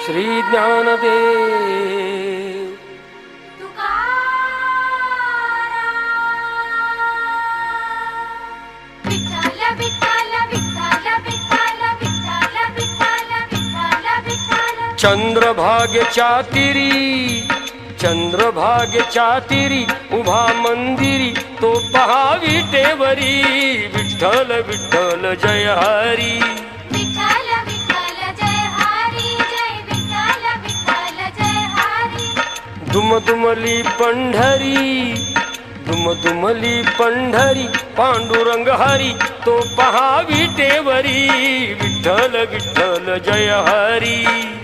श्री ज्ञानदेव चंद्रभागेच्या तिरी उभा मंदिरी तो पहा विटेवरी विठ्ठल विठ्ठल जय हरी दुमदुमली पंढरी पांडुरंग हरी तो पहा विटेवरी विठ्ठल विठ्ठल जय हरी।